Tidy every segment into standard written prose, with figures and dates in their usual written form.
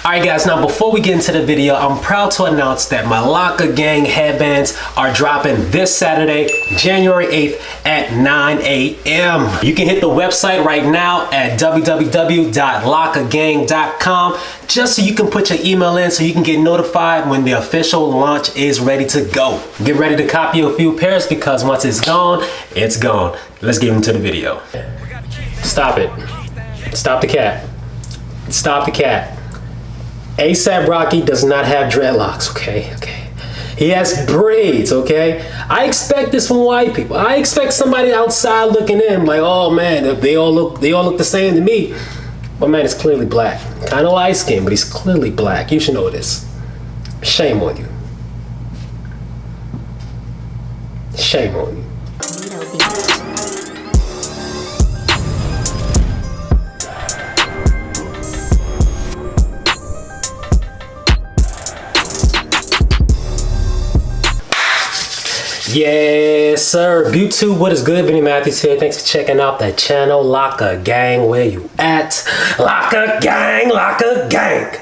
Alright guys, now before we get into the video, I'm proud to announce that my Locka Gang headbands are dropping this Saturday, January 8th at 9 a.m. You can hit the website right now at www.lockagang.com just so you can put your email in so you can get notified when the official launch is ready to go. Get ready to copy a few pairs because once it's gone, it's gone. Let's get into the video. Stop it. Stop the cat. Stop the cat. ASAP Rocky does not have dreadlocks, okay? He has braids, okay? I expect this from white people. I expect somebody outside looking in like, oh man, they all look the same to me. But man, it's clearly black. Kind of light skin, but he's clearly black. You should know this. Shame on you. Shame on you. Yes, sir. YouTube, what is good? Vinny Matthews here. Thanks for checking out the channel. Locka Gang, where you at? Locka Gang, Locka Gang.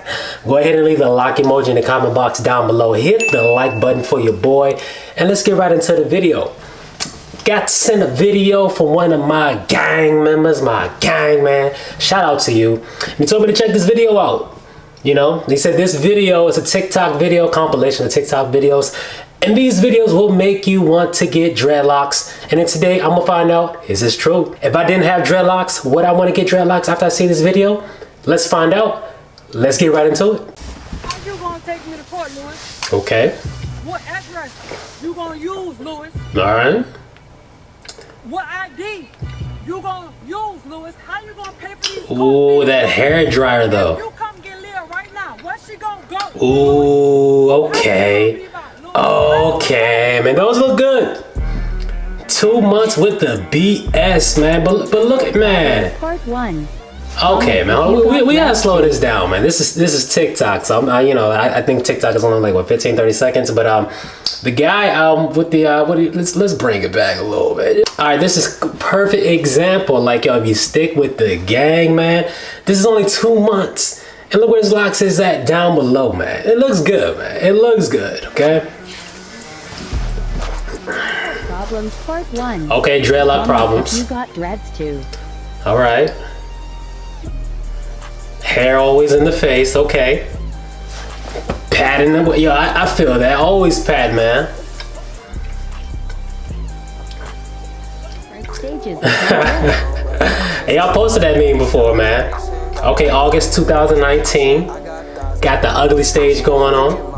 Go ahead and leave the lock emoji in the comment box down below. Hit the like button for your boy. And let's get right into the video. Got to send a video from one of my gang members, my gang man. Shout out to you. He told me to check this video out. You know, he said this video is a TikTok video, compilation of TikTok videos. And these videos will make you want to get dreadlocks. And then today I'm gonna find out, is this true? If I didn't have dreadlocks, would I want to get dreadlocks after I see this video? Let's find out. Let's get right into it. How you gonna take me to court, Lewis? Okay. What address you gonna use, Lewis? All right. What ID you gonna use, Lewis? How you gonna pay for these? Ooh, that hair dryer though. You come get Leah right now. Where she gonna go? Ooh, okay. Okay, man, those look good. 2 months with the BS, man. But look at, man. Part 1. Okay, man, we gotta slow this down, man. This is TikTok, so I think TikTok is only like what 15-30 seconds. But the guy with the let's bring it back a little bit. All right, this is perfect example. Like, yo, if you stick with the gang, man, this is only 2 months, and look where his locks is at down below, man. It looks good, man. It looks good. Okay. Problems part 1. Okay, dreadlock problems. You got dreads too. All right. Hair always in the face. Okay. Patting the, yo, I feel that. Always pat, man. First stages. Hey, y'all posted that meme before, man. Okay, August 2019. Got the ugly stage going on.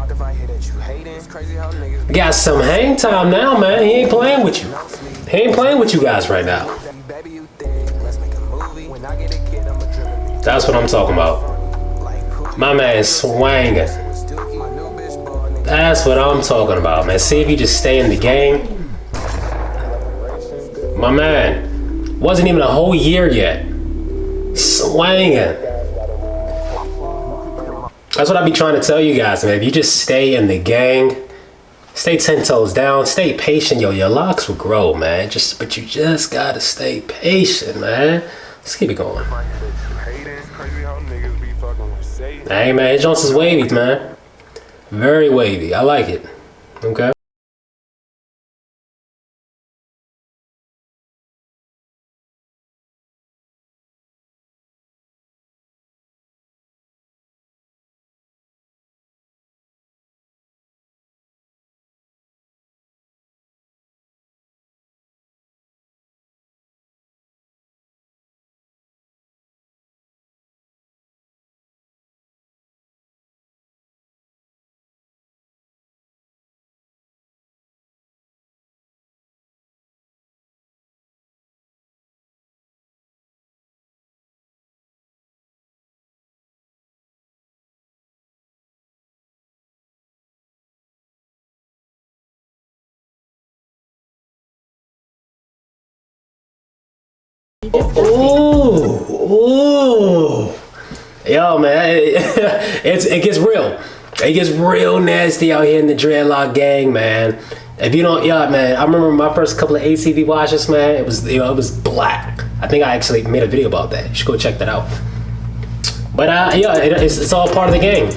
Got some hang time now, man. He ain't playing with you. He ain't playing with you guys right now. That's what I'm talking about. My man is swanging. That's what I'm talking about, man. See if you just stay in the game. My man. Wasn't even a whole year yet. Swanging. That's what I be trying to tell you guys, man. If you just stay in the gang, stay 10 toes down, stay patient, yo, your locks will grow, man. But you just gotta stay patient, man. Let's keep it going. Hey, man, his Jones is wavy, man. Very wavy. I like it. Okay. Ooh. Yo, man, it gets real. It gets real nasty out here in the dreadlock gang, man. If you don't, yeah, man, I remember my first couple of ATV washes, man. It was, it was black. I think I actually made a video about that. You should go check that out. But yeah, it's all part of the game.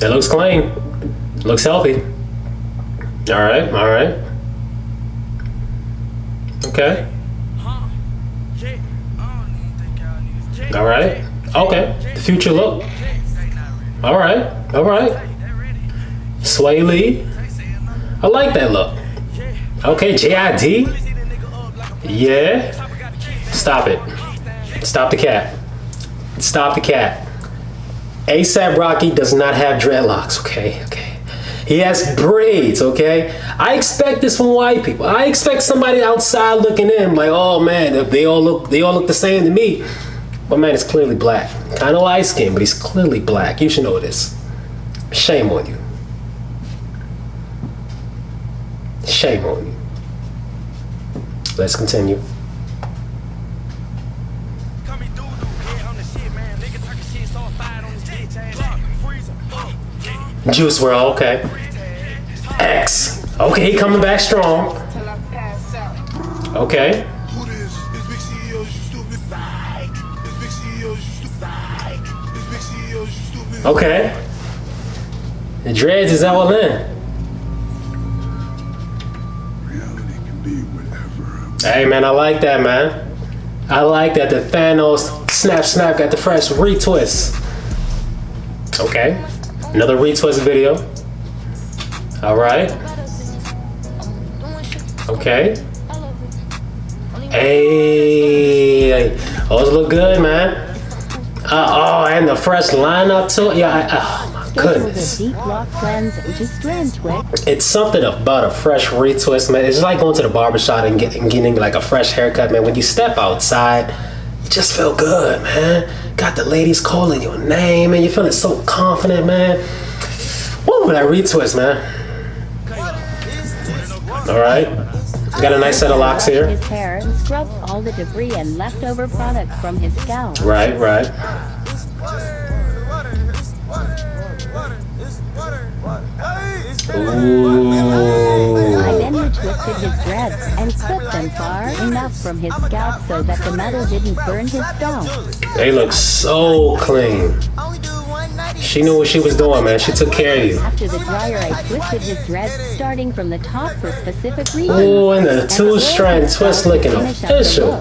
It looks clean. Looks healthy. All right, all right. Okay. All right. Okay. The future look. All right. All right. Sway Lee. I like that look. Okay, JID. Yeah. Stop it. Stop the cat. Stop the cat. ASAP Rocky does not have dreadlocks, okay? Okay. He has braids, okay? I expect this from white people. I expect somebody outside looking in like, oh man, they all look the same to me. But man, it's clearly black. Kind of light skinned, but he's clearly black. You should know this. Shame on you. Shame on you. Let's continue. Juice WRLD, okay. X. Okay, he coming back strong. Okay. Okay. The dreads is all in. Hey man, I like that, man. I like that. The Thanos snap got the fresh retwist. Okay. Another retwist video. All right. Okay. Hey, those look good, man. Oh, and the fresh lineup too. Yeah. Oh my goodness. It's something about a fresh retwist, man. It's like going to the barbershop and getting like a fresh haircut, man. When you step outside, you just feel good, man. Got the ladies calling your name, and you're feeling so confident, man. Woo, that retwist, man. All right. Got a nice set of locks here. His hair scrubbed all the debris and leftover products from his scalp. Right, right. Ooh. I then retwisted his dreads and clipped them far enough from his scalp so that the metal didn't burn his scalp. They look so clean. She knew what she was doing, man. She took care of you. After the dryer, I twisted his dreads starting from the top for specific reasons. Ooh, and the two-strand twist looking official.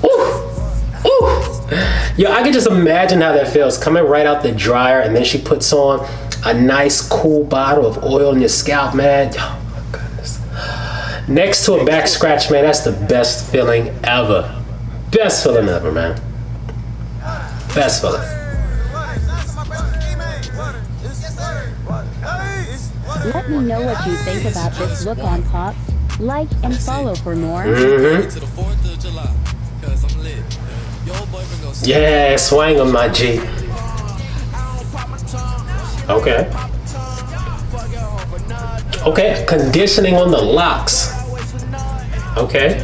Ooh, ooh. Yo, I can just imagine how that feels. Coming right out the dryer, and then she puts on a nice, cool bottle of oil in your scalp, man. Oh, my goodness. Next to a back scratch, man, that's the best feeling ever. Best feeling ever, man. Best feeling. Let me know what you think about this look on Pops. Like and follow for more. Yeah, swang on my G. Okay. Okay, conditioning on the locks. Okay.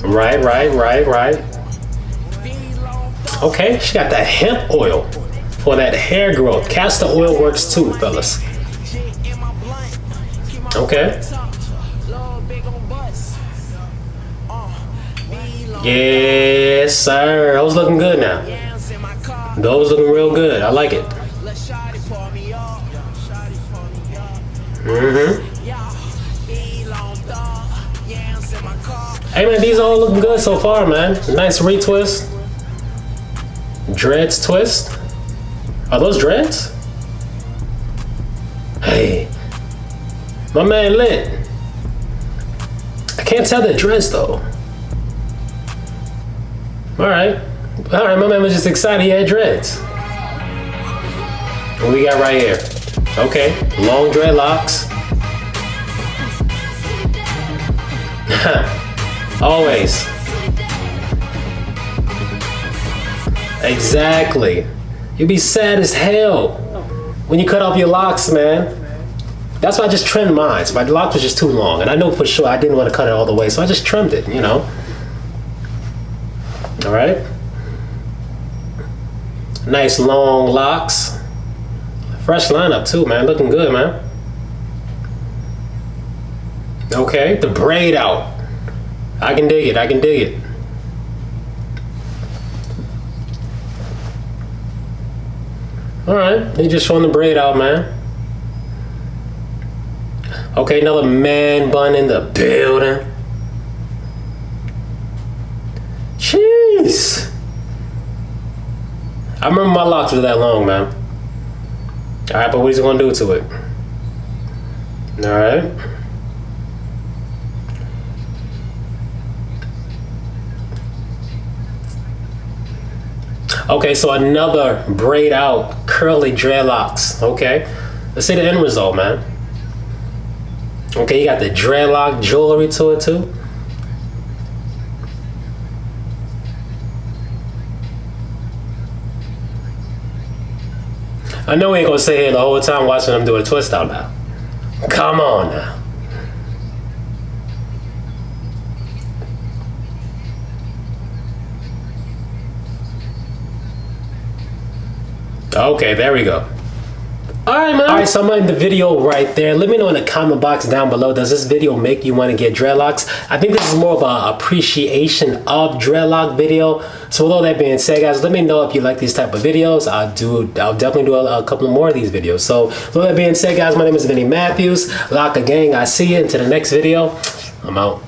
Right. Okay, she got that hemp oil for that hair growth. Castor oil works too, fellas. Okay. Yes, sir. Those looking good now. Those looking real good. I like it. Hey man, these all looking good so far, man. Nice retwist. Dreads twist. Are those dreads? Hey, my man lit. I can't tell the dreads though. All right, my man was just excited he had dreads. What we got right here? Okay, long dreadlocks. Always. Exactly. You'd be sad as hell when you cut off your locks, man. That's why I just trimmed mine. My locks was just too long, and I know for sure I didn't want to cut it all the way, so I just trimmed it, you know. All right. Nice long locks. Fresh lineup too, man. Looking good, man. Okay, the braid out. I can dig it. I can dig it. All right, he just showing the braid out, man. Okay, another man bun in the building. Jeez. I remember my locks were that long, man. All right, but what is he gonna do to it? All right. Okay, so another braid out curly dreadlocks. Okay, let's see the end result, man. Okay, you got the dreadlock jewelry to it too. I know we ain't gonna sit here the whole time watching them do a twist out now. Come on now. Okay, there we go. Alright, man. Alright, so I'm in the video right there. Let me know in the comment box down below. Does this video make you want to get dreadlocks? I think this is more of an appreciation of dreadlock video. So with all that being said, guys, let me know if you like these type of videos. I'll definitely do a couple more of these videos. So with all that being said, guys, my name is Vinny Matthews, Locka Gang. I see you into the next video. I'm out.